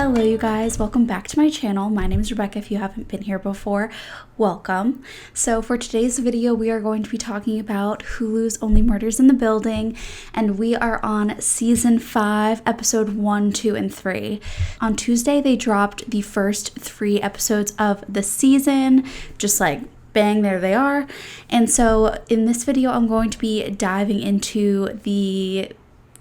Hello you guys, welcome back to my channel. My name is Rebecca. If you haven't been here before, welcome. So for today's video, we are going to be talking about Hulu's Only Murders in the Building, and we are on season 5, episode 1, 2, and 3. On Tuesday, they dropped the first 3 episodes of the season, just like bang, there they are. And so in this video, I'm going to be diving into the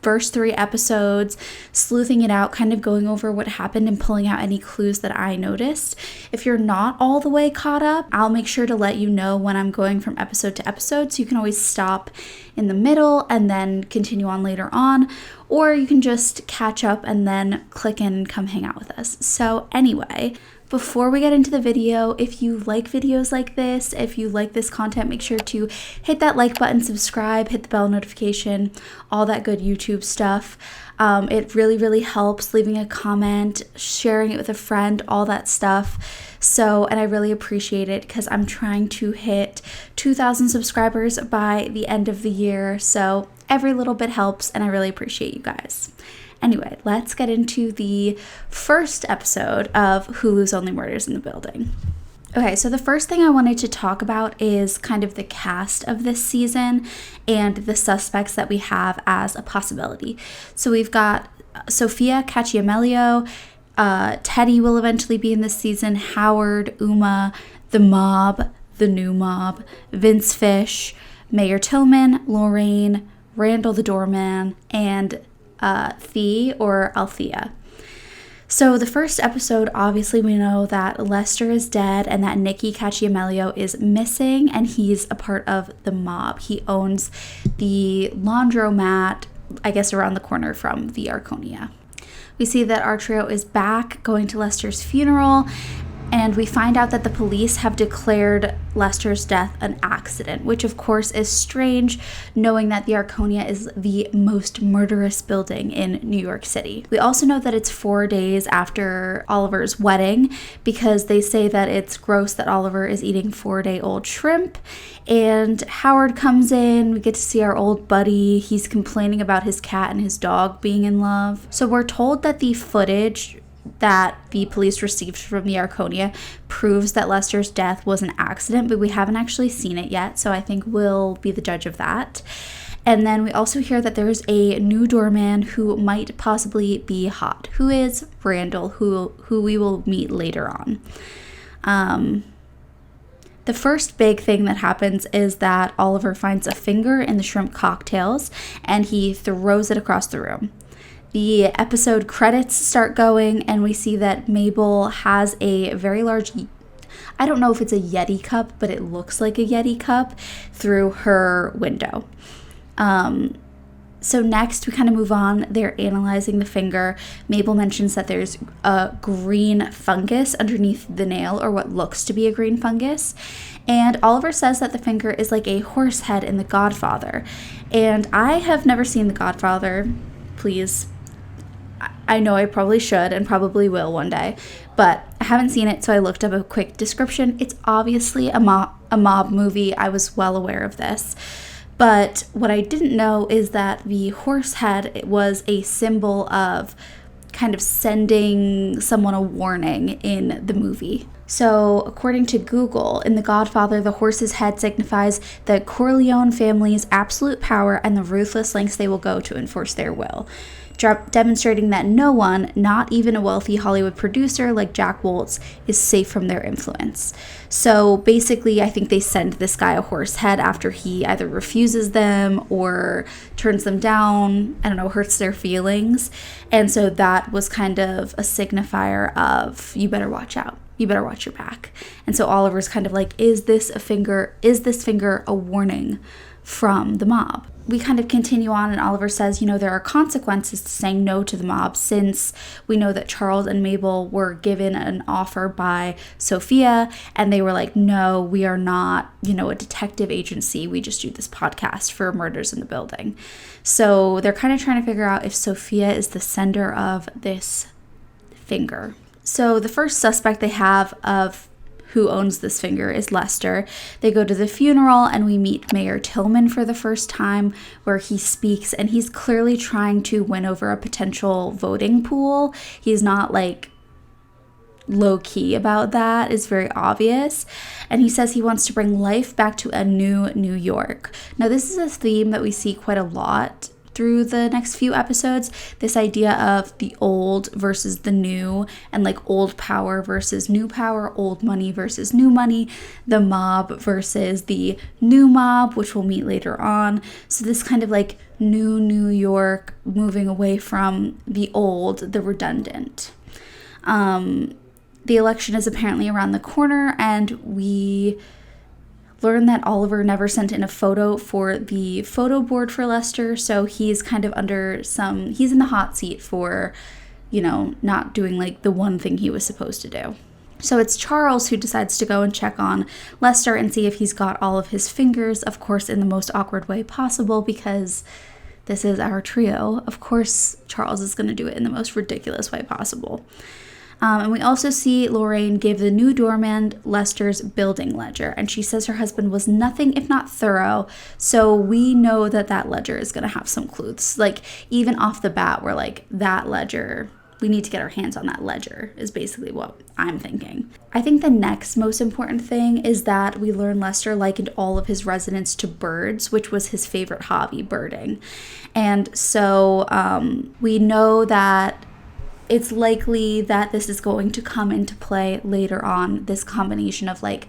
first 3 episodes, sleuthing it out, kind of going over what happened and pulling out any clues that I noticed. If you're not all the way caught up, I'll make sure to let you know when I'm going from episode to episode, so you can always stop in the middle and then continue on later on, or you can just catch up and then click in and come hang out with us. So anyway, before we get into the video, if you like videos like this, if you like this content, make sure to hit that like button, subscribe, hit the bell notification, all that good YouTube stuff. It really helps, leaving a comment, sharing it with a friend, all that stuff. So, and I really appreciate it because I'm trying to hit 2,000 subscribers by the end of the year. So every little bit helps, and I really appreciate you guys. Anyway, let's get into the first episode of Hulu's Only Murders in the Building. Okay, so the first thing I wanted to talk about is kind of the cast of this season and the suspects that we have as a possibility. So we've got Sophia Cacciamello, Teddy will eventually be in this season, Howard, Uma, the mob, the new mob, Vince Fish, Mayor Tillman, Lorraine, Randall the doorman, and Thea or Althea. So the first episode, obviously we know that Lester is dead and that Nikki Cacciamello is missing, and he's a part of the mob. He owns the laundromat, I guess around the corner from the Arconia. We see that our trio is back going to Lester's funeral, and we find out that the police have declared Lester's death an accident, which of course is strange, knowing that the Arconia is the most murderous building in New York City. We also know that it's 4 days after Oliver's wedding, because they say that it's gross that Oliver is eating 4-day-old shrimp. And Howard comes in, we get to see our old buddy. He's complaining about his cat and his dog being in love. So we're told that the footage that the police received from the Arconia proves that Lester's death was an accident, but we haven't actually seen it yet, so I think we'll be the judge of that. And then we also hear that there's a new doorman who might possibly be hot, who is Randall, who we will meet later on. The first big thing that happens is that Oliver finds a finger in the shrimp cocktails and he throws it across the room. The episode credits start going, and we see that Mabel has a very large, I don't know if it's a Yeti cup, but it looks like a Yeti cup through her window. So next we kind of move on. They're analyzing the finger. Mabel mentions that there's a green fungus underneath the nail, or what looks to be a green fungus. And Oliver says that the finger is like a horse head in The Godfather. And I have never seen The Godfather. Please, I know I probably should and probably will one day, but I haven't seen it, so I looked up a quick description. It's obviously a mob movie. I was well aware of this. But what I didn't know is that the horse head was a symbol of kind of sending someone a warning in the movie. So according to Google, in The Godfather, the horse's head signifies the Corleone family's absolute power and the ruthless lengths they will go to enforce their will, demonstrating that no one, not even a wealthy Hollywood producer like Jack Woltz, is safe from their influence. So basically, I think they send this guy a horse head after he either refuses them or turns them down, I don't know, hurts their feelings. And so that was kind of a signifier of, you better watch out. You better watch your back. And so Oliver's kind of like, is this finger a warning from the mob? We kind of continue on, and Oliver says, there are consequences to saying no to the mob, since we know that Charles and Mabel were given an offer by Sophia, and they were like, no, we are not, a detective agency. We just do this podcast for murders in the building. So they're kind of trying to figure out if Sophia is the sender of this finger. So the first suspect they have of who owns this finger, is Lester. They go to the funeral and we meet Mayor Tillman for the first time, where he speaks and he's clearly trying to win over a potential voting pool. He's not like low-key about that. It's very obvious. And he says he wants to bring life back to a new New York. Now, this is a theme that we see quite a lot through the next few episodes, this idea of the old versus the new, and like old power versus new power, old money versus new money, the mob versus the new mob, which we'll meet later on. So this kind of like new New York, moving away from the old, the redundant. The election is apparently around the corner, and we learn that Oliver never sent in a photo for the photo board for Lester, so he's kind of he's in the hot seat for, you know, not doing like the one thing he was supposed to do. So it's Charles who decides to go and check on Lester and see if he's got all of his fingers, of course in the most awkward way possible, because this is our trio. Of course, Charles is going to do it in the most ridiculous way possible. And we also see Lorraine give the new doorman Lester's building ledger, and she says her husband was nothing if not thorough, so we know that that ledger is going to have some clues. Like, even off the bat, we're like, that ledger, we need to get our hands on that ledger, is basically what I'm thinking. I think the next most important thing is that we learn Lester likened all of his residents to birds, which was his favorite hobby, birding. And so we know that it's likely that this is going to come into play later on, this combination of like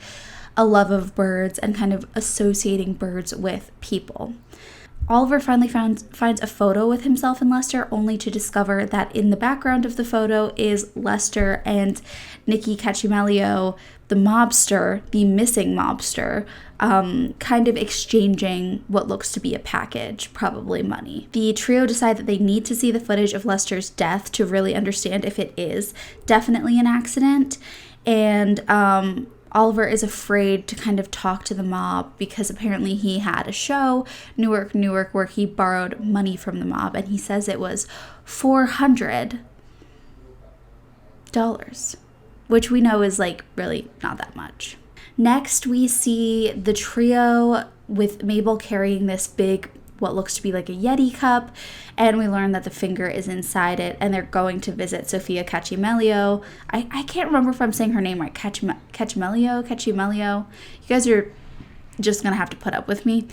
a love of birds and kind of associating birds with people. Oliver finally finds a photo with himself and Lester, only to discover that in the background of the photo is Lester and Nikki Cacimelio, the mobster, the missing mobster, kind of exchanging what looks to be a package, probably money. The trio decide that they need to see the footage of Lester's death to really understand if it is definitely an accident, and Oliver is afraid to kind of talk to the mob because apparently he had a show, Newark, where he borrowed money from the mob, and he says it was $400, which we know is like really not that much. Next, we see the trio with Mabel carrying this big, what looks to be like a Yeti cup, and we learn that the finger is inside it, and they're going to visit Sophia Cacimelio. I can't remember if I'm saying her name right. Cacimelio. You guys are just gonna have to put up with me.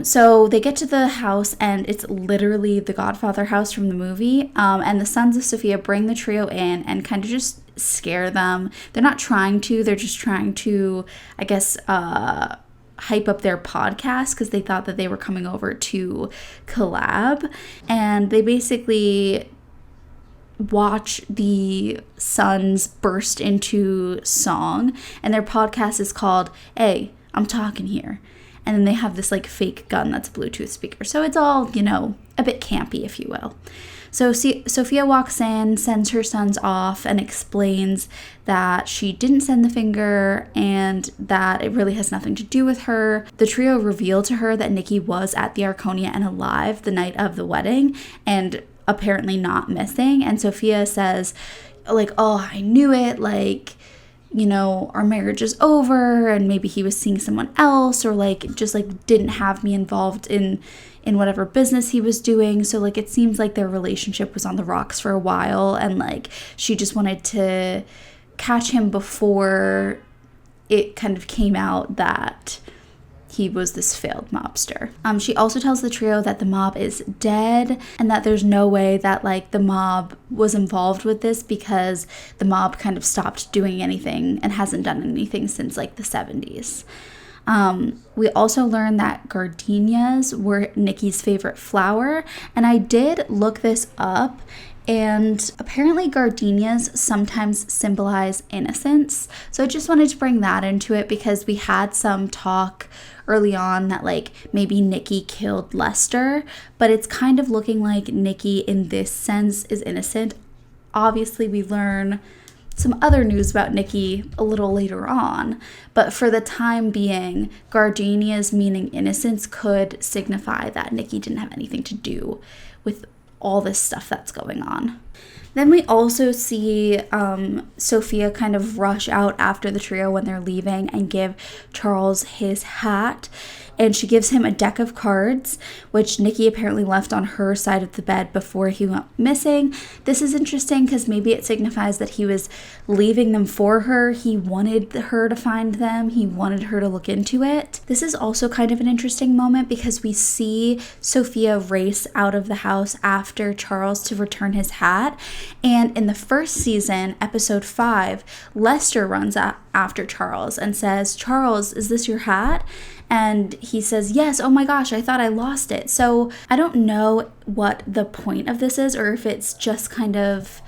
So they get to the house, and it's literally the Godfather house from the movie, and the sons of Sophia bring the trio in and kind of just scare them. They're not trying to, they're just trying to, I guess, hype up their podcast because they thought that they were coming over to collab, and they basically watch the sons burst into song, and their podcast is called Hey, I'm Talking Here, and then they have this like fake gun that's a Bluetooth speaker, so it's all, you know, a bit campy, if you will. So Sophia walks in, sends her sons off, and explains that she didn't send the finger and that it really has nothing to do with her. The trio revealed to her that Nikki was at the Arconia and alive the night of the wedding and apparently not missing. And Sophia says, like, oh, I knew it, like, you know, our marriage is over and maybe he was seeing someone else, or like just like didn't have me involved in whatever business he was doing. So like it seems like their relationship was on the rocks for a while, and like she just wanted to catch him before it kind of came out that he was this failed mobster. She also tells the trio that the mob is dead and that there's no way that like the mob was involved with this because the mob kind of stopped doing anything and hasn't done anything since like the 70s. We also learned that gardenias were Nikki's favorite flower, and I did look this up, and apparently gardenias sometimes symbolize innocence. So I just wanted to bring that into it because we had some talk early on that like maybe Nikki killed Lester, but it's kind of looking like Nikki in this sense is innocent. Obviously we learn some other news about Nikki a little later on, but for the time being, gardenias meaning innocence could signify that Nikki didn't have anything to do with all this stuff that's going on. Then we also see Sophia kind of rush out after the trio when they're leaving and give Charles his hat. And she gives him a deck of cards, which Nikki apparently left on her side of the bed before he went missing. This is interesting because maybe it signifies that he was leaving them for her. He wanted her to find them. He wanted her to look into it. This is also kind of an interesting moment because we see Sophia race out of the house after Charles to return his hat. And in the first season, episode 5, Lester runs after Charles and says, "Charles, is this your hat?" And he says, "Yes, oh my gosh, I thought I lost it." So I don't know what the point of this is or if it's just kind of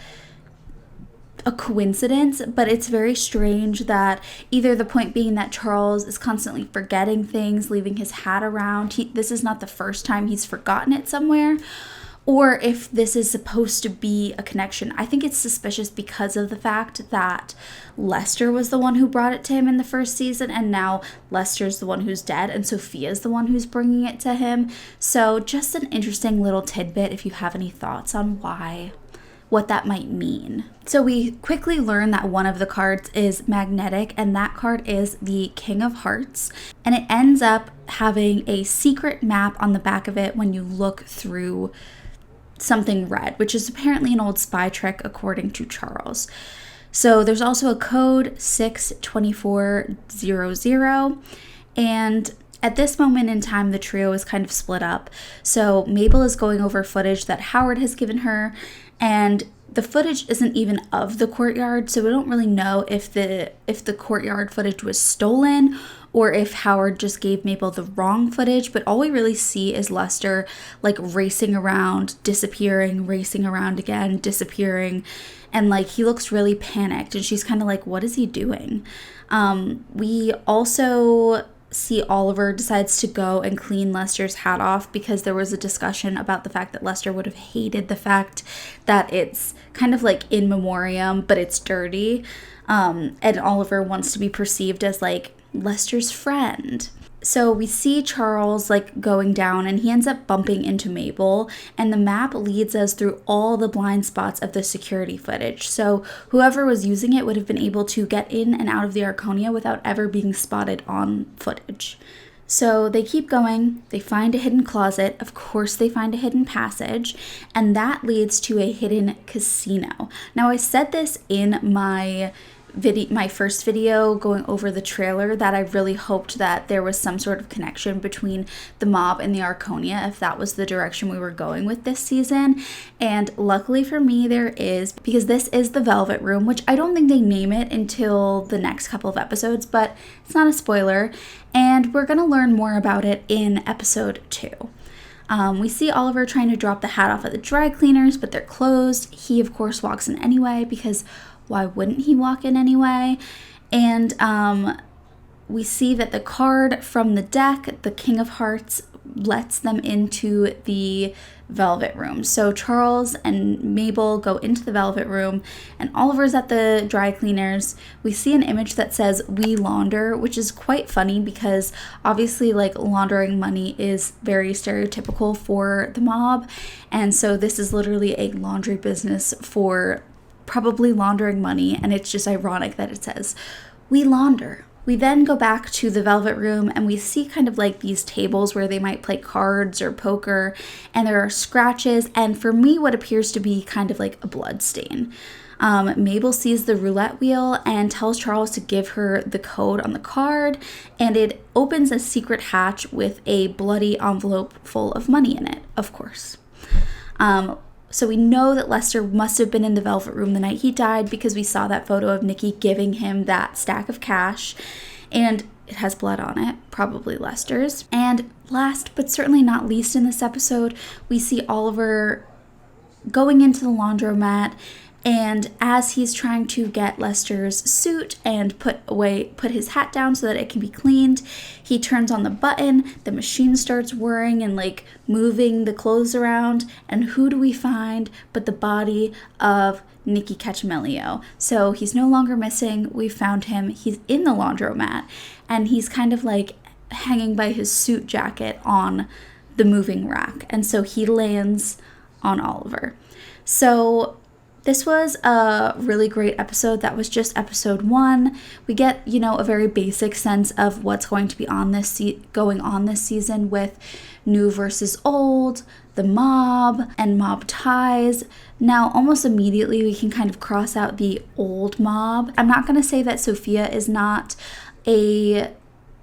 a coincidence, but it's very strange that either the point being that Charles is constantly forgetting things, leaving his hat around. This is not the first time he's forgotten it somewhere. Or if this is supposed to be a connection. I think it's suspicious because of the fact that Lester was the one who brought it to him in the first season, and now Lester's the one who's dead, and Sophia's the one who's bringing it to him. So just an interesting little tidbit if you have any thoughts on what that might mean. So we quickly learn that one of the cards is magnetic, and that card is the King of Hearts, and it ends up having a secret map on the back of it when you look through something red, which is apparently an old spy trick according to Charles. So there's also a code 62400, and at this moment in time the trio is kind of split up. So Mabel is going over footage that Howard has given her, and the footage isn't even of the courtyard, so we don't really know if the courtyard footage was stolen or if Howard just gave Mabel the wrong footage, but all we really see is Lester like racing around, disappearing, racing around again, disappearing, and like he looks really panicked, and she's kind of like, what is he doing? We also see Oliver decides to go and clean Lester's hat off because there was a discussion about the fact that Lester would have hated the fact that it's kind of like in memoriam, but it's dirty. And Oliver wants to be perceived as like Lester's friend. So we see Charles like going down, and he ends up bumping into Mabel, and the map leads us through all the blind spots of the security footage. So whoever was using it would have been able to get in and out of the Arconia without ever being spotted on footage. So they keep going, they find a hidden closet, of course they find a hidden passage, and that leads to a hidden casino. Now I said this in my first video going over the trailer that I really hoped that there was some sort of connection between the mob and the Arconia if that was the direction we were going with this season, and luckily for me there is, because this is the Velvet Room, which I don't think they name it until the next couple of episodes, but it's not a spoiler, and we're gonna learn more about it in episode 2. We see Oliver trying to drop the hat off at the dry cleaners, but they're closed. He of course walks in anyway because why wouldn't he walk in anyway? And we see that the card from the deck, the King of Hearts, lets them into the Velvet Room. So Charles and Mabel go into the Velvet Room, and Oliver's at the dry cleaners. We see an image that says "We launder," which is quite funny because obviously like laundering money is very stereotypical for the mob, and so this is literally a laundry business for probably laundering money, and it's just ironic that it says "We launder." We then go back to the Velvet Room, and we see kind of like these tables where they might play cards or poker, and there are scratches, and for me what appears to be kind of like a blood stain. Mabel sees the roulette wheel and tells Charles to give her the code on the card, and it opens a secret hatch with a bloody envelope full of money in it, of course. So we know that Lester must have been in the Velvet Room the night he died because we saw that photo of Nikki giving him that stack of cash, and it has blood on it, probably Lester's. And last but certainly not least in this episode, we see Oliver going into the laundromat, and as he's trying to get Lester's suit and put his hat down so that it can be cleaned, he turns on the button, the machine starts whirring and like moving the clothes around, and who do we find but the body of Nikki Cachamelio. So he's no longer missing, we found him, he's in the laundromat, and he's kind of like hanging by his suit jacket on the moving rack, and so he lands on Oliver. So This was a really great episode. That was just episode 1. We get, a very basic sense of what's going to be going on this season with new versus old, the mob, and mob ties. Now, almost immediately, we can kind of cross out the old mob. I'm not going to say that Sophia is not a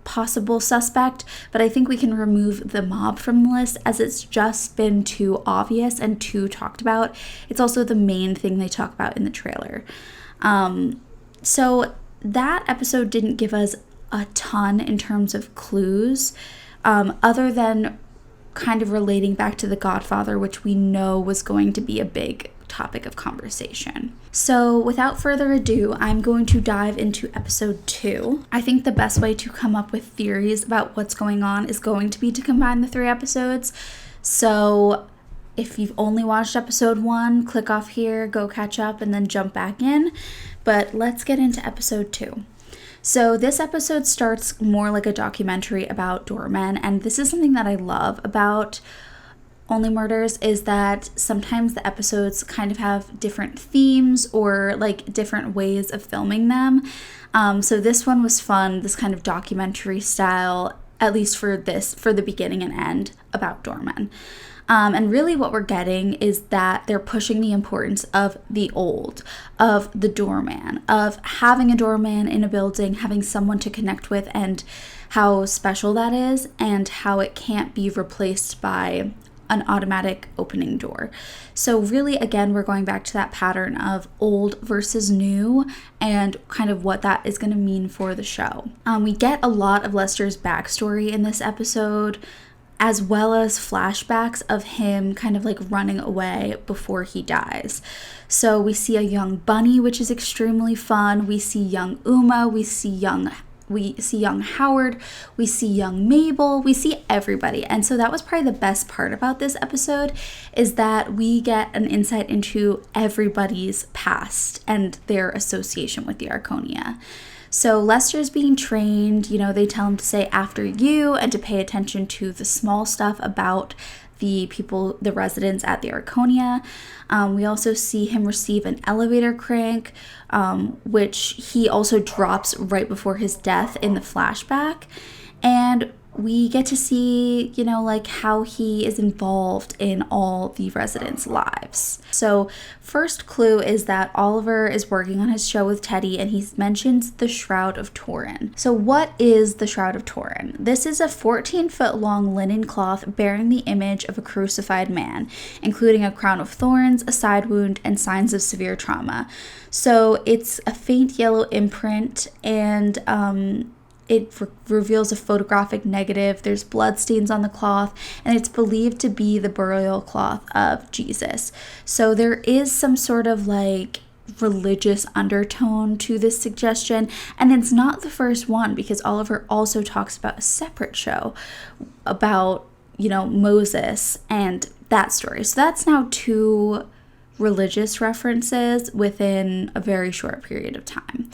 possible suspect, but I think we can remove the mob from the list as it's just been too obvious and too talked about. It's also the main thing they talk about in the trailer. So that episode didn't give us a ton in terms of clues, other than kind of relating back to The Godfather, which we know was going to be a big topic of conversation. So without further ado, I'm going to dive into episode 2. I think the best way to come up with theories about what's going on is going to be to combine the 3 episodes. So if you've only watched episode 1, click off here, go catch up, and then jump back in. But let's get into episode 2. So this episode starts more like a documentary about doormen, and this is something that I love about Only Murders, is that sometimes the episodes kind of have different themes or like different ways of filming them. So this one was fun, this kind of documentary style, at least for the beginning and end about doormen. And really what we're getting is that they're pushing the importance of the old, of the doorman, of having a doorman in a building, having someone to connect with, and how special that is, and how it can't be replaced by an automatic opening door. So really, again, we're going back to that pattern of old versus new and kind of what that is going to mean for the show. We get a lot of Lester's backstory in this episode, as well as flashbacks of him kind of like running away before he dies. So we see a young Bunny, which is extremely fun. We see young Uma, we see young Howard, we see young Mabel, we see everybody. And so that was probably the best part about this episode, is that we get an insight into everybody's past and their association with the Arconia. So Lester's being trained, they tell him to say after you and to pay attention to the small stuff about the people, the residents at the Arconia. We also see him receive an elevator crank, which he also drops right before his death in the flashback. And we get to see, like how he is involved in all the residents' lives. So first clue is that Oliver is working on his show with Teddy, and he mentions the Shroud of Turin. So what is the Shroud of Turin? This is a 14-foot long linen cloth bearing the image of a crucified man, including a crown of thorns, a side wound, and signs of severe trauma. So it's a faint yellow imprint, and it reveals a photographic negative. There's bloodstains on the cloth, and it's believed to be the burial cloth of Jesus. So there is some sort of like religious undertone to this suggestion, and it's not the first one, because Oliver also talks about a separate show about, Moses and that story. So that's now 2 religious references within a very short period of time.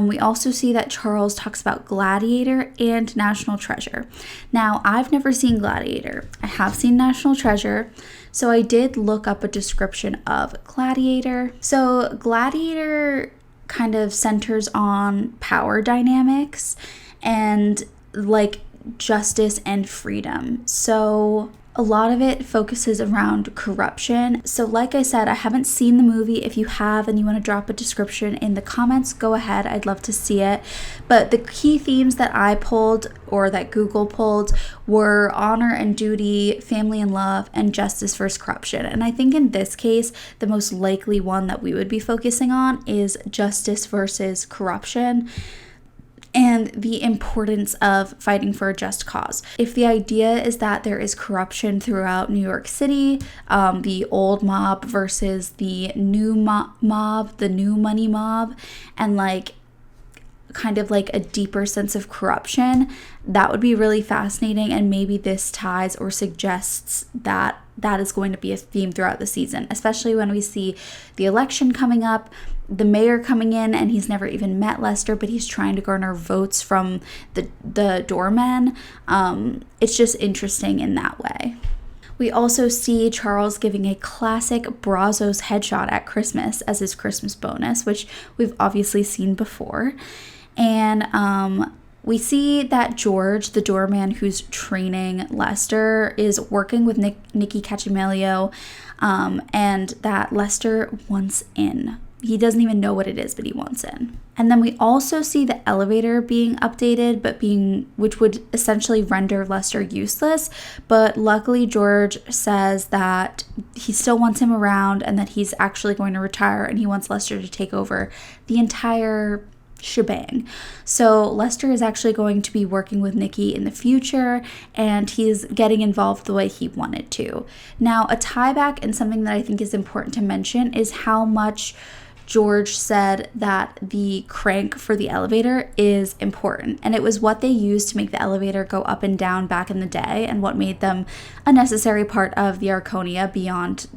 We also see that Charles talks about Gladiator and National Treasure. Now, I've never seen Gladiator. I have seen National Treasure, so I did look up a description of Gladiator. So Gladiator kind of centers on power dynamics and like justice and freedom. So a lot of it focuses around corruption. So like I said, I haven't seen the movie. If you have and you want to drop a description in the comments, go ahead. I'd love to see it. But the key themes that I pulled, or that Google pulled, were honor and duty, family and love, and justice versus corruption. And I think in this case, the most likely one that we would be focusing on is justice versus corruption, and the importance of fighting for a just cause. If the idea is that there is corruption throughout New York City, the old mob versus the new mob, the new money mob, and like kind of like a deeper sense of corruption, that would be really fascinating. And maybe this ties or suggests that that is going to be a theme throughout the season, especially when we see the election coming up, the mayor coming in, and he's never even met Lester, but he's trying to garner votes from the doorman. It's just interesting in that way. We also see Charles giving a classic Brazos headshot at Christmas as his Christmas bonus, which we've obviously seen before. And we see that George, the doorman who's training Lester, is working with Nikki Cachamelio, and that Lester wants in. He doesn't even know what it is, but he wants in. And then we also see the elevator being updated, which would essentially render Lester useless. But luckily, George says that he still wants him around and that he's actually going to retire and he wants Lester to take over the entire shebang. So Lester is actually going to be working with Nikki in the future, and he's getting involved the way he wanted to. Now, a tie back and something that I think is important to mention is how much George said that the crank for the elevator is important, and it was what they used to make the elevator go up and down back in the day and what made them a necessary part of the Arconia beyond,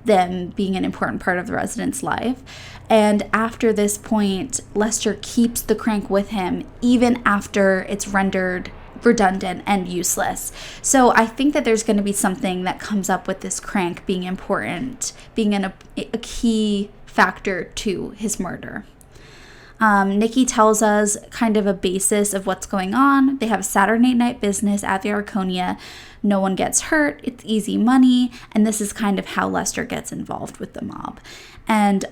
them being an important part of the resident's life. And after this point, Lester keeps the crank with him even after it's rendered redundant and useless. So I think that there's going to be something that comes up with this crank being important, being a key factor to his murder. Nikki tells us kind of a basis of what's going on. They have Saturday night business at the Arconia. No one gets hurt. It's easy money. And this is kind of how Lester gets involved with the mob. And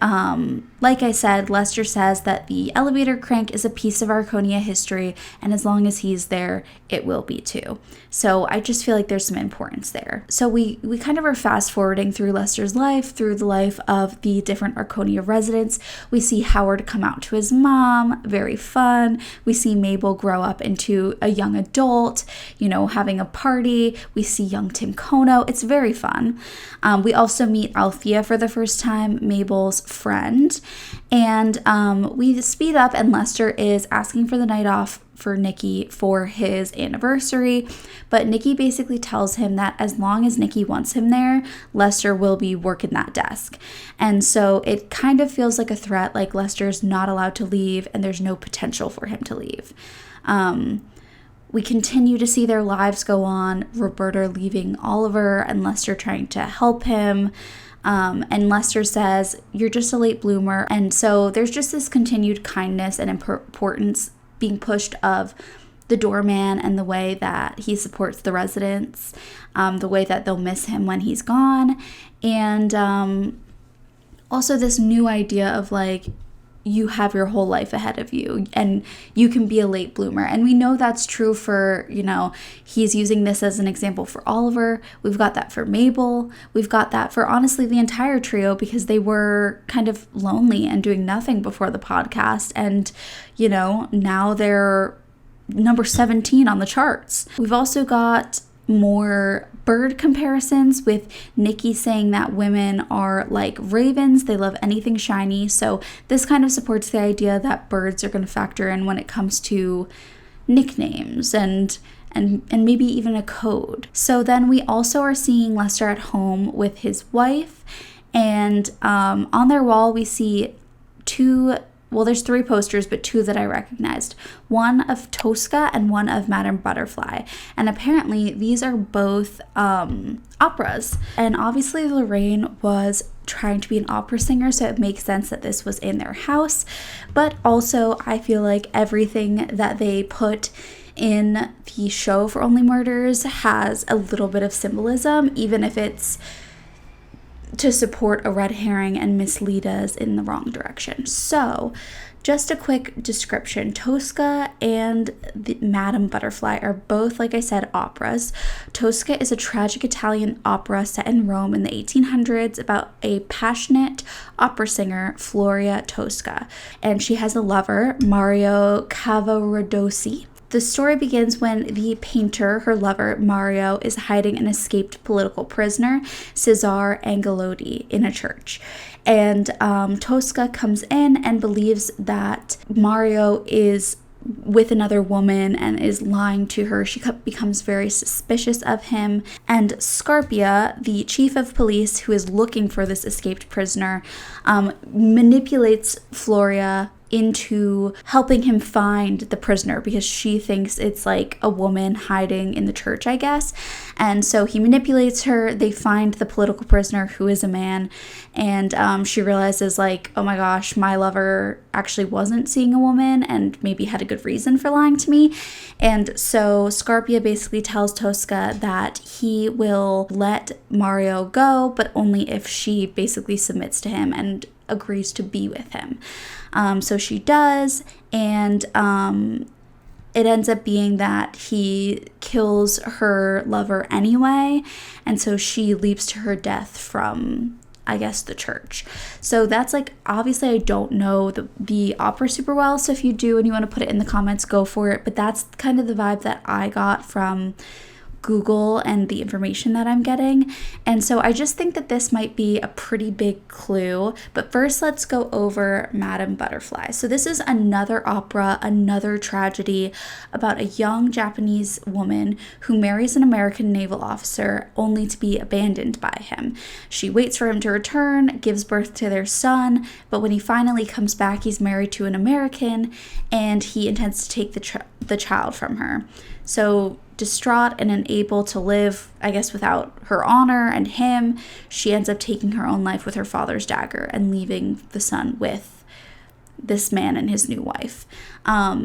like I said, Lester says that the elevator crank is a piece of Arconia history, and as long as he's there, it will be too. So I just feel like there's some importance there. So we kind of are fast forwarding through Lester's life, through the life of the different Arconia residents. We see Howard come out to his mom, very fun. We see Mabel grow up into a young adult, having a party. We see young Tim Kono. It's very fun. We also meet Althea for the first time, Mabel's friend. And we speed up, and Lester is asking for the night off for Nikki for his anniversary. But Nikki basically tells him that as long as Nikki wants him there, Lester will be working that desk. And so it kind of feels like a threat, like Lester's not allowed to leave and there's no potential for him to leave. We continue to see their lives go on, Roberta leaving Oliver and Lester trying to help him. And Lester says, "You're just a late bloomer." And so there's just this continued kindness and importance being pushed of the doorman and the way that he supports the residents, the way that they'll miss him when he's gone. And also this new idea of you have your whole life ahead of you and you can be a late bloomer. And we know that's true for, he's using this as an example for Oliver. We've got that for Mabel. We've got that for honestly the entire trio, because they were kind of lonely and doing nothing before the podcast. And, now they're number 17 on the charts. We've also got more bird comparisons, with Nikki saying that women are like ravens, they love anything shiny. So this kind of supports the idea that birds are going to factor in when it comes to nicknames and maybe even a code. So then we also are seeing Lester at home with his wife, and on their wall we see there's 3 posters, but 2 that I recognized. One of Tosca and one of Madame Butterfly. And apparently these are both operas. And obviously Lorraine was trying to be an opera singer, so it makes sense that this was in their house. But also I feel like everything that they put in the show for Only Murders has a little bit of symbolism, even if it's to support a red herring and mislead us in the wrong direction. So just a quick description. Tosca and the Madame Butterfly are both, like I said, operas. Tosca is a tragic Italian opera set in Rome in the 1800s about a passionate opera singer, Floria Tosca, and she has a lover, Mario Cavaradossi. The story begins when the painter, her lover, Mario, is hiding an escaped political prisoner, Cesare Angelotti, in a church. And Tosca comes in and believes that Mario is with another woman and is lying to her. She becomes very suspicious of him. And Scarpia, the chief of police who is looking for this escaped prisoner, manipulates Floria into helping him find the prisoner because she thinks it's like a woman hiding in the church, I guess. And so he manipulates her. They find the political prisoner, who is a man, and she realizes like, oh my gosh, my lover actually wasn't seeing a woman and maybe had a good reason for lying to me. And so Scarpia basically tells Tosca that he will let Mario go, but only if she basically submits to him and agrees to be with him. So she does, and it ends up being that he kills her lover anyway, and so she leaps to her death from, I guess, the church. So that's like, obviously I don't know the opera super well, so if you do and you want to put it in the comments, go for it, but that's kind of the vibe that I got from Google and the information that I'm getting. And so I just think that this might be a pretty big clue. But first, let's go over Madame Butterfly. So this is another opera, another tragedy about a young Japanese woman who marries an American naval officer only to be abandoned by him. She waits for him to return, gives birth to their son, but when he finally comes back, he's married to an American and he intends to take the child from her. So distraught and unable to live, I guess, without her honor and him, she ends up taking her own life with her father's dagger and leaving the son with this man and his new wife.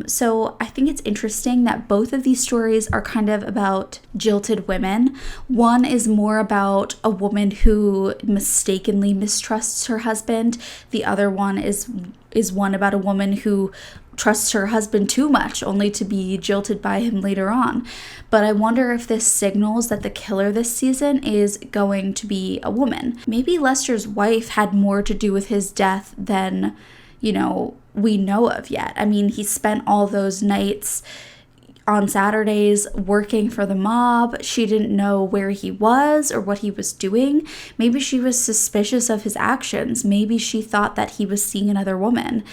So I think it's interesting that both of these stories are kind of about jilted women. One is more about a woman who mistakenly mistrusts her husband. The other one is one about a woman who trusts her husband too much, only to be jilted by him later on. But I wonder if this signals that the killer this season is going to be a woman. Maybe Lester's wife had more to do with his death than, we know of yet. I mean, he spent all those nights on Saturdays working for the mob. She didn't know where he was or what he was doing. Maybe she was suspicious of his actions. Maybe she thought that he was seeing another woman.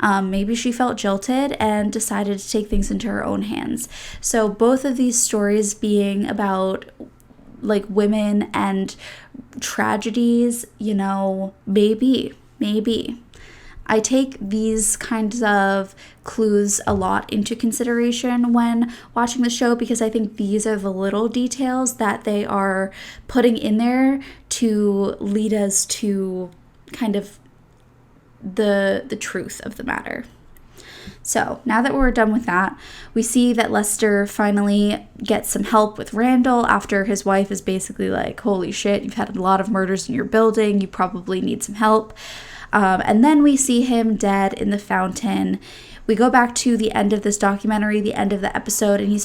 Maybe she felt jilted and decided to take things into her own hands. So both of these stories being about like women and tragedies, maybe. I take these kinds of clues a lot into consideration when watching the show because I think these are the little details that they are putting in there to lead us to kind of the truth of the matter. So now that we're done with that, we see that Lester finally gets some help with Randall after his wife is basically like, holy shit, you've had a lot of murders in your building, you probably need some help. And then we see him dead in the fountain. We go back to the end of this documentary, the end of the episode, and he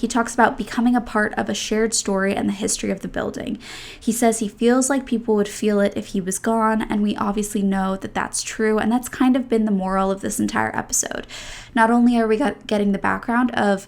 talks about becoming a part of a shared story and the history of the building. He says he feels like people would feel it if he was gone, and we obviously know that that's true, and that's kind of been the moral of this entire episode. Not only are we getting the background of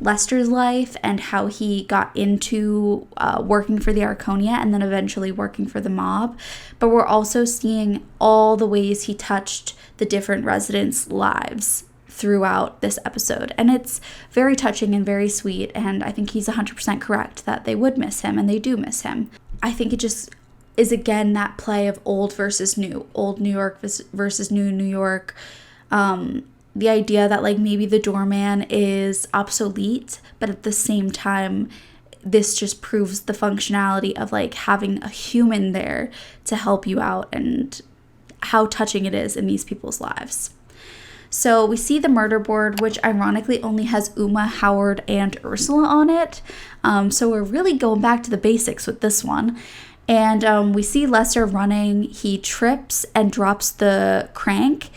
Lester's life and how he got into working for the Arconia and then eventually working for the mob, but we're also seeing all the ways he touched the different residents' lives throughout this episode. And it's very touching and very sweet, and I think he's 100% correct that they would miss him, and they do miss him. I think it just is, again, that play of old versus new, old New York versus new New York. The idea that like maybe the doorman is obsolete, but at the same time, this just proves the functionality of like having a human there to help you out and how touching it is in these people's lives. So we see the murder board, which ironically only has Uma, Howard, and Ursula on it. So we're really going back to the basics with this one. And we see Lester running. He trips and drops the crank.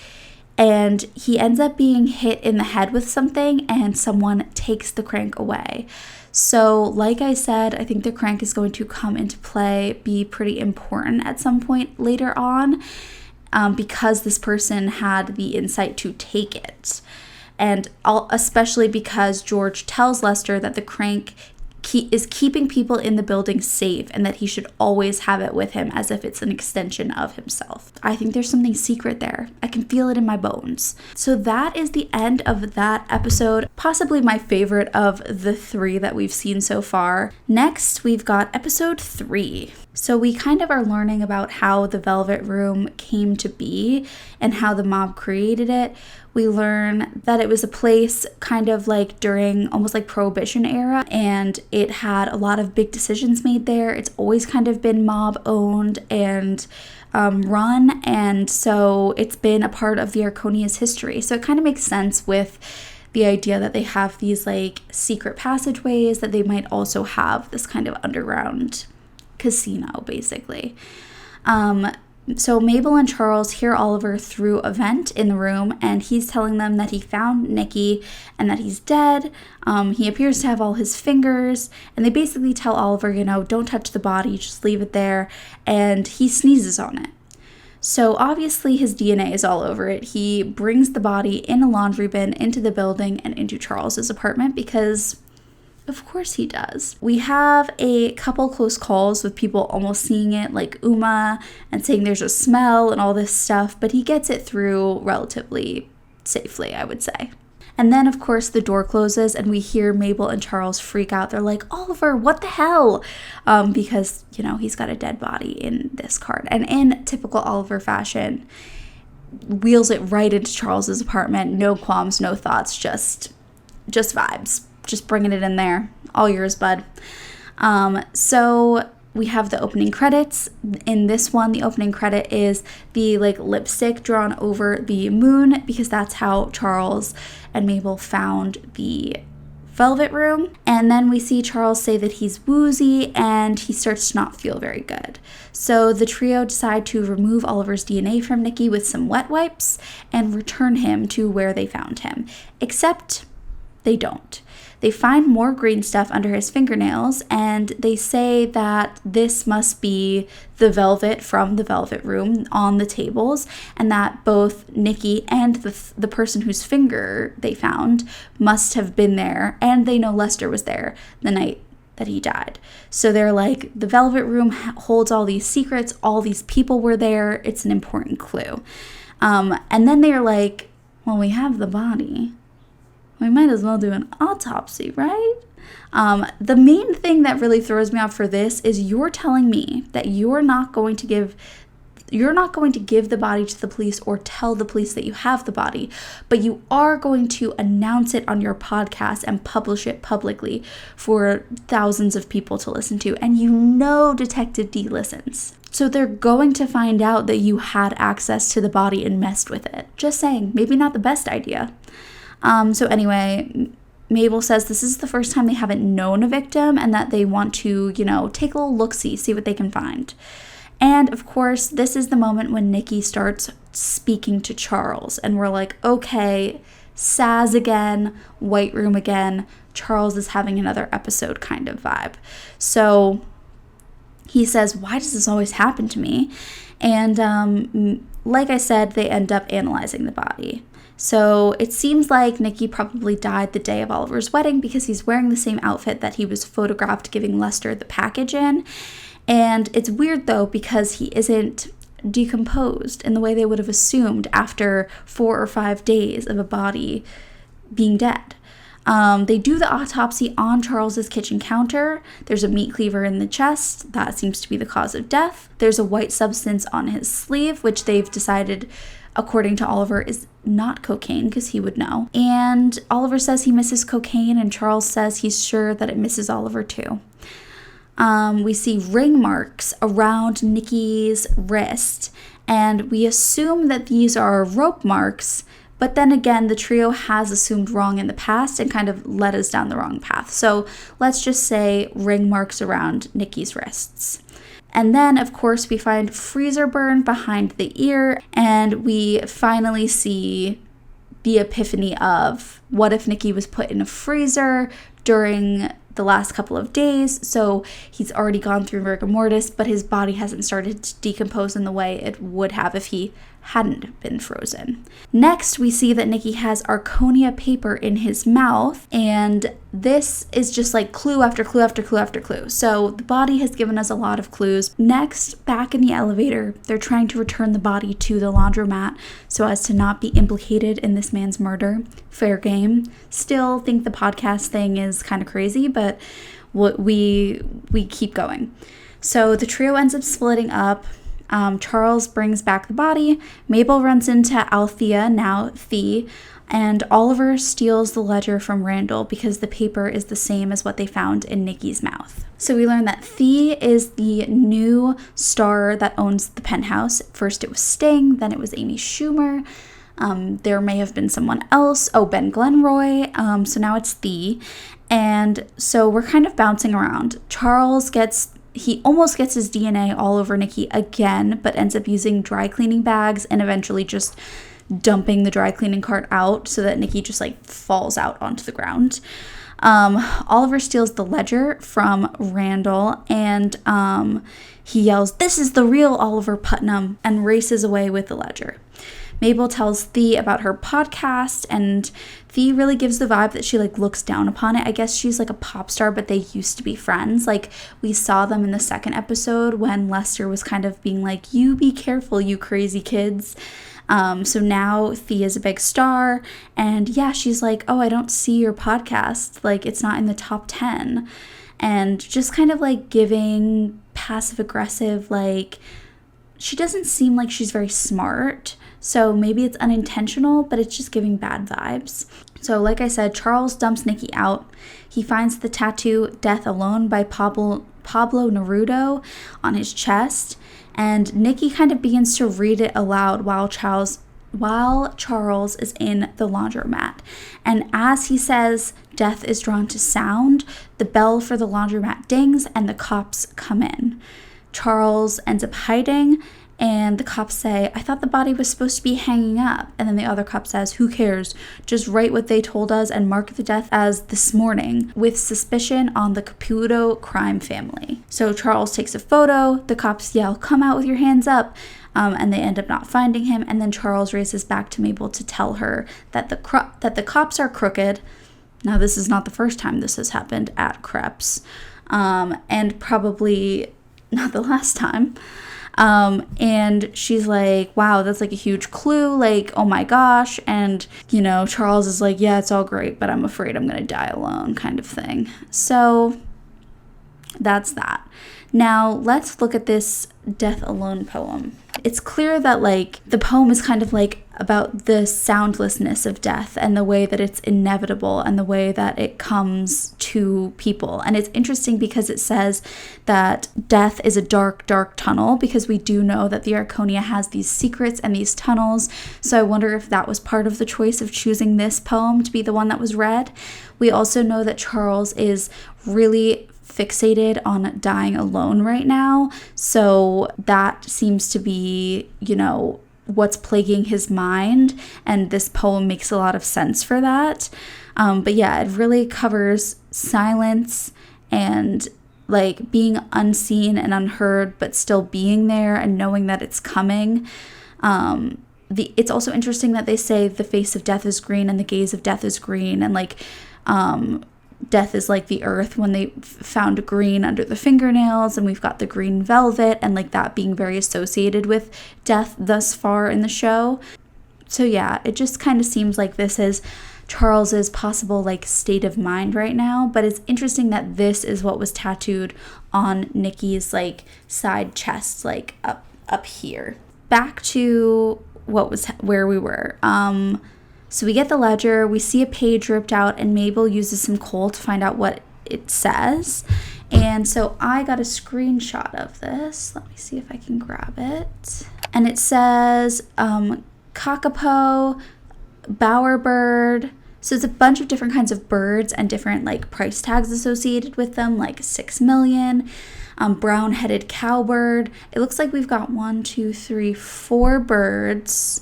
And he ends up being hit in the head with something, and someone takes the crank away. So like I said, I think the crank is going to come into play, be pretty important at some point later on, because this person had the insight to take it. And especially because George tells Lester that the crank is keeping people in the building safe and that he should always have it with him as if it's an extension of himself. I think there's something secret there. I can feel it in my bones. So that is the end of that episode, possibly my favorite of the 3 that we've seen so far. Next, we've got episode 3. So we kind of are learning about how the Velvet Room came to be and how the mob created it. We learn that it was a place kind of like during almost like Prohibition era, and it had a lot of big decisions made there. It's always kind of been mob owned and run, and so it's been a part of the Arconia's history. So it kind of makes sense with the idea that they have these like secret passageways, that they might also have this kind of underground casino, basically. So Mabel and Charles hear Oliver through a vent in the room, and he's telling them that he found Nikki and that he's dead. He appears to have all his fingers, and they basically tell Oliver, don't touch the body, just leave it there, and he sneezes on it. So obviously his DNA is all over it. He brings the body in a laundry bin into the building and into Charles's apartment because of course he does. We have a couple close calls with people almost seeing it, like Uma, and saying there's a smell and all this stuff, but he gets it through relatively safely, I would say. And then, of course, the door closes and we hear Mabel and Charles freak out. They're like, Oliver, what the hell? Because, he's got a dead body in this cart. And in typical Oliver fashion, wheels it right into Charles's apartment. No qualms, no thoughts, just vibes. Just bringing it in there. All yours, bud. So we have the opening credits. In this one, the opening credit is the lipstick drawn over the moon, because that's how Charles and Mabel found the Velvet Room. And then we see Charles say that he's woozy and he starts to not feel very good. So the trio decide to remove Oliver's DNA from Nikki with some wet wipes and return him to where they found him. Except they don't. They find more green stuff under his fingernails, and they say that this must be the velvet from the Velvet Room on the tables, and that both Nikki and the person whose finger they found must have been there, and they know Lester was there the night that he died. So they're like, the Velvet Room holds all these secrets, all these people were there, it's an important clue. And then they're like, well, we have the body. We might as well do an autopsy, right? The main thing that really throws me off for this is you're telling me that you're not going to give the body to the police or tell the police that you have the body, but you are going to announce it on your podcast and publish it publicly for thousands of people to listen to. And Detective D listens. So they're going to find out that you had access to the body and messed with it. Just saying, maybe not the best idea. So anyway, Mabel says this is the first time they haven't known a victim and that they want to, take a little look-see, see what they can find. And of course, this is the moment when Nikki starts speaking to Charles. And we're like, okay, Saz again, White Room again. Charles is having another episode kind of vibe. So he says, why does this always happen to me? And like I said, they end up analyzing the body. So it seems like Nikki probably died the day of Oliver's wedding because he's wearing the same outfit that he was photographed giving Lester the package in. And it's weird though because he isn't decomposed in the way they would have assumed after 4 or 5 days of a body being dead. They do the autopsy on Charles's kitchen counter. There's a meat cleaver in the chest. That seems to be the cause of death. There's a white substance on his sleeve, which they've decided, according to Oliver, is not cocaine because he would know. And Oliver says he misses cocaine, and Charles says he's sure that it misses Oliver too. We see ring marks around Nikki's wrist, and we assume that these are rope marks, but then again, the trio has assumed wrong in the past and kind of led us down the wrong path. So let's just say ring marks around Nikki's wrists. And then, of course, we find freezer burn behind the ear, and we finally see the epiphany of what if Nikki was put in a freezer during the last couple of days. So he's already gone through rigor mortis, but his body hasn't started to decompose in the way it would have if he hadn't been frozen. Next, we see that Nikki has Arconia paper in his mouth, and this is just like clue after clue after clue after clue. So the body has given us a lot of clues. Next, back in the elevator, they're trying to return the body to the laundromat so as to not be implicated in this man's murder. Fair game. Still think the podcast thing is kind of crazy, but we keep going. So the trio ends up splitting up. Charles brings back the body. Mabel runs into Althea, now Thea, and Oliver steals the ledger from Randall because the paper is the same as what they found in Nikki's mouth. So we learn that Thea is the new star that owns the penthouse. First it was Sting, then it was Amy Schumer. There may have been someone else. Oh, Ben Glenroy. So now it's Thea. And so we're kind of bouncing around. He almost gets his DNA all over Nikki again, but ends up using dry cleaning bags and eventually just dumping the dry cleaning cart out so that Nikki just like falls out onto the ground. Oliver steals the ledger from Randall and he yells, "This is the real Oliver Putnam," and races away with the ledger. Mabel tells Thea about her podcast, and Thea really gives the vibe that she like looks down upon it. I guess she's like a pop star, but they used to be friends. Like we saw them in the second episode when Lester was kind of being like, "You be careful, you crazy kids." So now Thea's a big star, and yeah, she's like, "Oh, I don't see your podcast. Like it's not in the top 10." And just kind of like giving passive aggressive, like she doesn't seem like she's very smart. So maybe it's unintentional, but it's just giving bad vibes. So like I said, Charles dumps Nikki out. He finds the tattoo "Death Alone" by Pablo Neruda on his chest. And Nikki kind of begins to read it aloud while Charles is in the laundromat. And as he says, "Death is drawn to sound," the bell for the laundromat dings and the cops come in. Charles ends up hiding, and the cops say, "I thought the body was supposed to be hanging up." And then the other cop says, "Who cares? Just write what they told us and mark the death as this morning with suspicion on the Caputo crime family." So Charles takes a photo. The cops yell, "Come out with your hands up." And they end up not finding him. And then Charles races back to Mabel to tell her that the cops are crooked. Now, this is not the first time this has happened at Krebs, and probably not the last time. And she's like, "Wow, that's like a huge clue, like, oh my gosh." And, Charles is like, "Yeah, it's all great, but I'm afraid I'm going to die alone," kind of thing. So that's that. Now let's look at this Death Alone poem. It's clear that like the poem is kind of like about the soundlessness of death and the way that it's inevitable and the way that it comes to people. And it's interesting because it says that death is a dark, dark tunnel, because we do know that the Arconia has these secrets and these tunnels. So I wonder if that was part of the choice of choosing this poem to be the one that was read. We also know that Charles is really fixated on dying alone right now. So that seems to be, what's plaguing his mind. And this poem makes a lot of sense for that. But yeah, it really covers silence and like being unseen and unheard, but still being there and knowing that it's coming. It's also interesting that they say the face of death is green and the gaze of death is green. And like, death is like the earth when they found green under the fingernails, and we've got the green velvet and like that being very associated with death thus far in the show. So yeah, it just kind of seems like this is Charles's possible like state of mind right now, but it's interesting that this is what was tattooed on Nikki's like side chest, like up here. Back to where we were. So we get the ledger, we see a page ripped out, and Mabel uses some coal to find out what it says. And so I got a screenshot of this. Let me see if I can grab it. And it says kakapo, bowerbird. So it's a bunch of different kinds of birds and different like price tags associated with them, like 6 million. Brown-headed cowbird. It looks like we've got 4 birds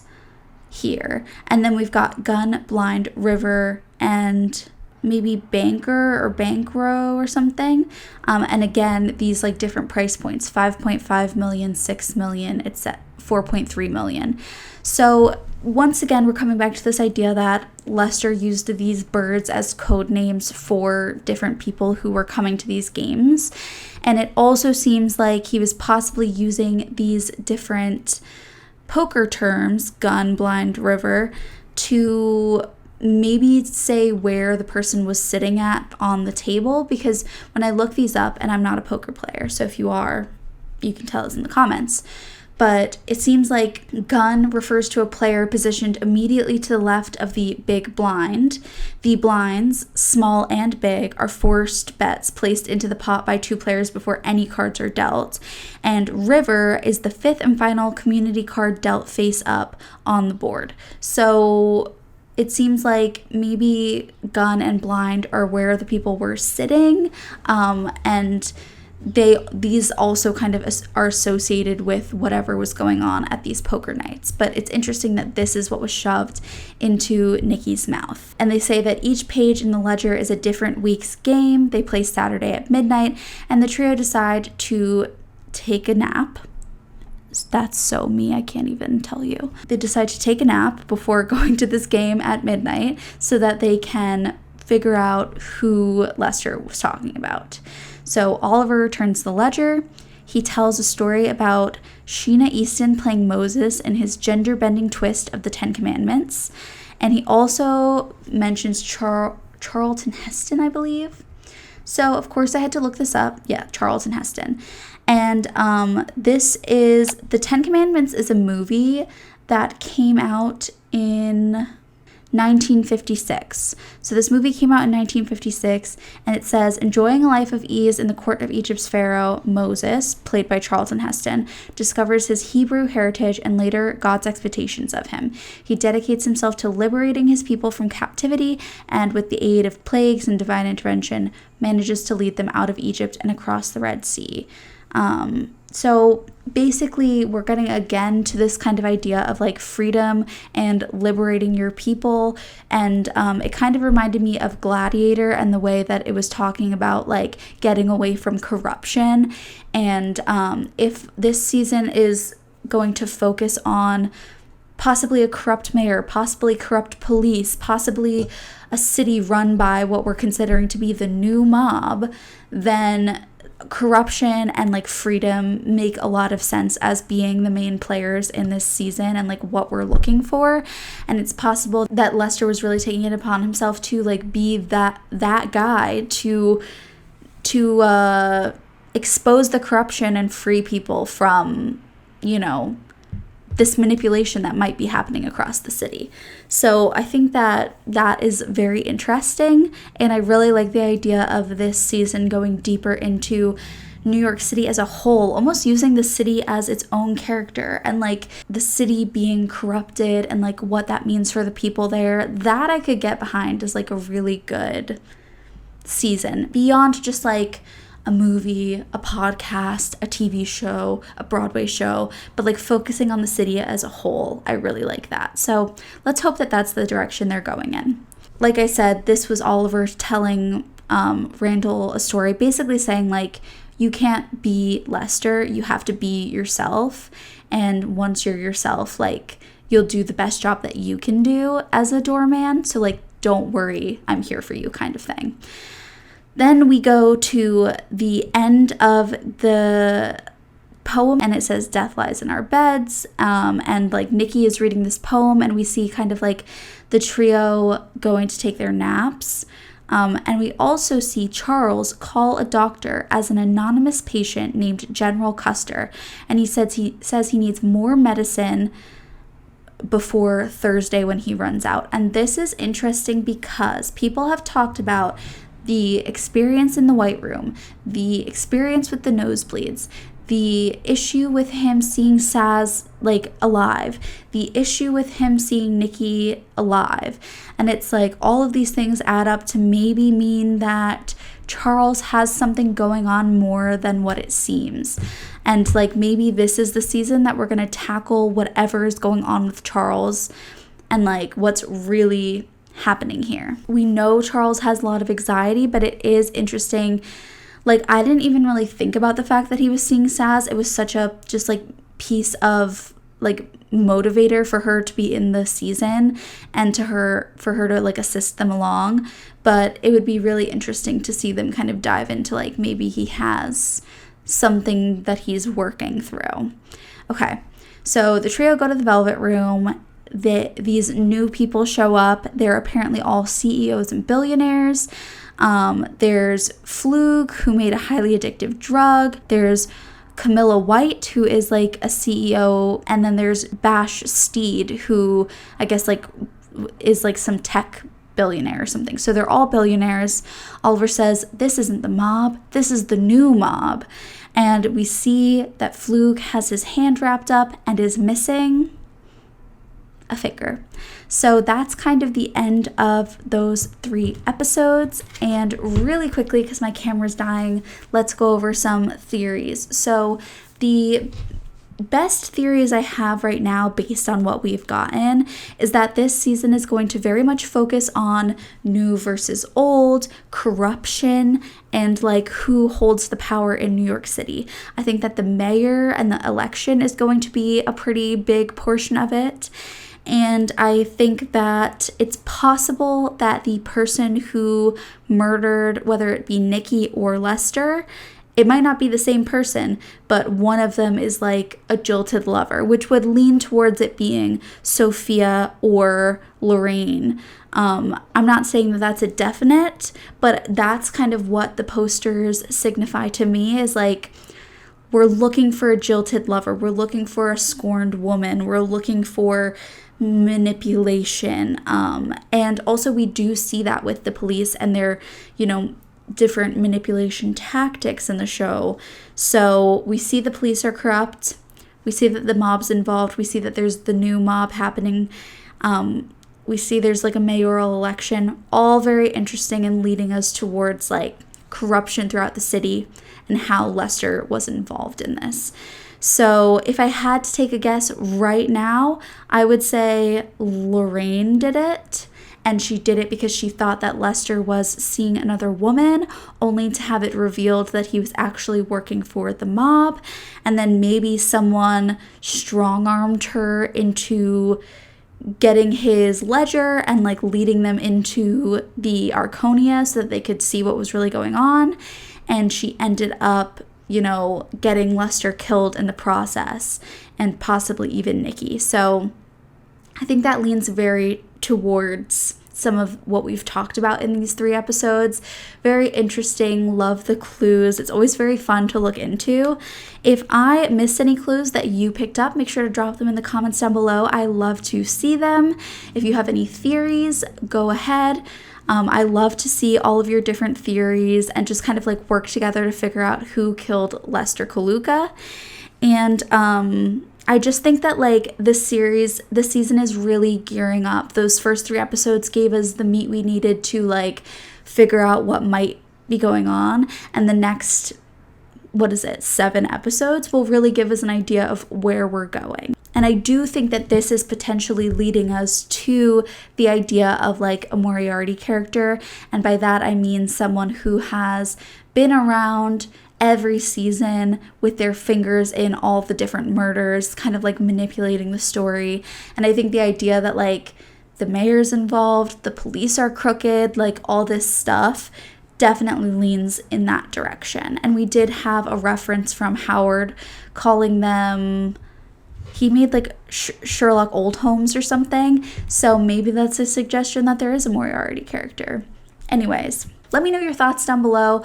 here, and then we've got gun, blind, river, and maybe banker or bankrow or something. And again, these like different price points, 5.5 million, 6 million, it's at 4.3 million. So once again, we're coming back to this idea that Lester used these birds as code names for different people who were coming to these games. And it also seems like he was possibly using these different poker terms, gun, blind, river, to maybe say where the person was sitting at on the table, because when I look these up, and I'm not a poker player, so if you are, you can tell us in the comments, but it seems like gun refers to a player positioned immediately to the left of the big blind. The blinds, small and big, are forced bets placed into the pot by 2 players before any cards are dealt. And river is the 5th and final community card dealt face up on the board. So it seems like maybe gun and blind are where the people were sitting, and these also kind of are associated with whatever was going on at these poker nights. But it's interesting that this is what was shoved into Nikki's mouth. And they say that each page in the ledger is a different week's game. They play Saturday at midnight, and the trio decide to take a nap. That's so me, I can't even tell you. They decide to take a nap before going to this game at midnight so that they can figure out who Lester was talking about. So Oliver returns the ledger. He tells a story about Sheena Easton playing Moses in his gender-bending twist of the 10 Commandments. And he also mentions Charlton Heston, I believe. So, of course, I had to look this up. Yeah, Charlton Heston. And this is, the 10 Commandments is a movie that came out in 1956. So this movie came out in 1956, and it says, enjoying a life of ease in the court of Egypt's pharaoh, Moses, played by Charlton Heston, discovers his Hebrew heritage and later God's expectations of him. He dedicates himself to liberating his people from captivity, and with the aid of plagues and divine intervention, manages to lead them out of Egypt and across the Red Sea. So basically, we're getting again to this kind of idea of like freedom and liberating your people. And it kind of reminded me of Gladiator and the way that it was talking about like getting away from corruption. And if this season is going to focus on possibly a corrupt mayor, possibly corrupt police, possibly a city run by what we're considering to be the new mob, then corruption and like freedom make a lot of sense as being the main players in this season and like what we're looking for. And it's possible that Lester was really taking it upon himself to like be that guy to expose the corruption and free people from, you know, this manipulation that might be happening across the city. So I think that is very interesting, and I really like the idea of this season going deeper into New York City as a whole, almost using the city as its own character, and like the city being corrupted and like what that means for the people there. That I could get behind as like a really good season, beyond just like a movie, a podcast, a TV show, a Broadway show, but like focusing on the city as a whole. I really like that. So let's hope that that's the direction they're going in. Like I said, this was Oliver telling Randall a story, basically saying like, you can't be Lester, you have to be yourself. And once you're yourself, like you'll do the best job that you can do as a doorman. So like, don't worry, I'm here for you kind of thing. Then we go to the end of the poem, and it says death lies in our beds, and like Nikki is reading this poem, and we see kind of like the trio going to take their naps, and we also see Charles call a doctor as an anonymous patient named General Custer, and he says he needs more medicine before Thursday when he runs out. And this is interesting because people have talked about the experience in the White Room, the experience with the nosebleeds, the issue with him seeing Saz like alive, the issue with him seeing Nikki alive. And it's like all of these things add up to maybe mean that Charles has something going on more than what it seems. And like maybe this is the season that we're going to tackle whatever is going on with Charles and like what's really happening here. We know Charles has a lot of anxiety, but it is interesting. Like I didn't even really think about the fact that he was seeing Saz. It was such a just like piece of like motivator for her to be in the season and for her to like assist them along. But it would be really interesting to see them kind of dive into like maybe he has something that he's working through. Okay, so the trio go to the Velvet Room. these new people show up. They're apparently all CEOs and billionaires. There's Flug, who made a highly addictive drug. There's Camilla White, who is like a CEO. And then there's Bash Steed, who I guess like is like some tech billionaire or something. So they're all billionaires. Oliver says, this isn't the mob, this is the new mob. And we see that Flug has his hand wrapped up and is missing a finger. So that's kind of the end of those 3 episodes. And really quickly, because my camera's dying, let's go over some theories. So the best theories I have right now, based on what we've gotten, is that this season is going to very much focus on new versus old, corruption, and like who holds the power in New York City. I think that the mayor and the election is going to be a pretty big portion of it. And I think that it's possible that the person who murdered, whether it be Nikki or Lester, it might not be the same person, but one of them is like a jilted lover, which would lean towards it being Sophia or Lorraine. I'm not saying that that's a definite, but that's kind of what the posters signify to me, is like, we're looking for a jilted lover. We're looking for a scorned woman. We're looking for manipulation. And also we do see that with the police and their, different manipulation tactics in the show. So we see the police are corrupt. We see that the mob's involved. We see that there's the new mob happening. We see there's like a mayoral election, all very interesting and leading us towards like corruption throughout the city and how Lester was involved in this. So if I had to take a guess right now, I would say Lorraine did it. And she did it because she thought that Lester was seeing another woman, only to have it revealed that he was actually working for the mob. And then maybe someone strong-armed her into getting his ledger and like leading them into the Arconia so that they could see what was really going on. And she ended up, getting Lester killed in the process, and possibly even Nikki. So I think that leans very towards some of what we've talked about in these 3 episodes. Very interesting. Love the clues. It's always very fun to look into. If I missed any clues that you picked up, make sure to drop them in the comments down below. I love to see them. If you have any theories, go ahead. I love to see all of your different theories and just kind of like work together to figure out who killed Lester Kaluka. And I just think that like this season is really gearing up. Those first 3 episodes gave us the meat we needed to like figure out what might be going on. And the next, 7 episodes will really give us an idea of where we're going. And I do think that this is potentially leading us to the idea of like a Moriarty character. And by that, I mean someone who has been around every season with their fingers in all the different murders, kind of like manipulating the story. And I think the idea that like the mayor's involved, the police are crooked, like all this stuff definitely leans in that direction. And we did have a reference from Howard calling them, he made like Sherlock Oldholmes or something. So maybe that's a suggestion that there is a Moriarty character. Anyways, let me know your thoughts down below.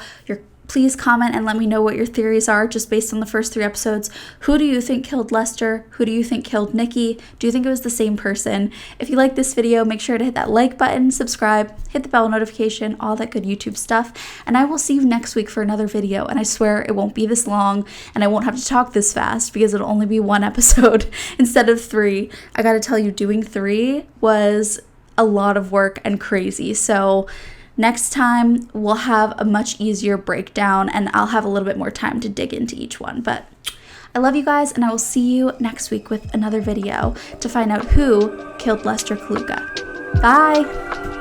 Please comment and let me know what your theories are just based on the first 3 episodes. Who do you think killed Lester? Who do you think killed Nikki? Do you think it was the same person? If you like this video, make sure to hit that like button, subscribe, hit the bell notification, all that good YouTube stuff. And I will see you next week for another video. And I swear it won't be this long and I won't have to talk this fast because it'll only be 1 episode instead of 3. I gotta tell you, doing 3 was a lot of work and crazy. So next time, we'll have a much easier breakdown and I'll have a little bit more time to dig into each one. But I love you guys and I will see you next week with another video to find out who killed Lester Kaluka. Bye!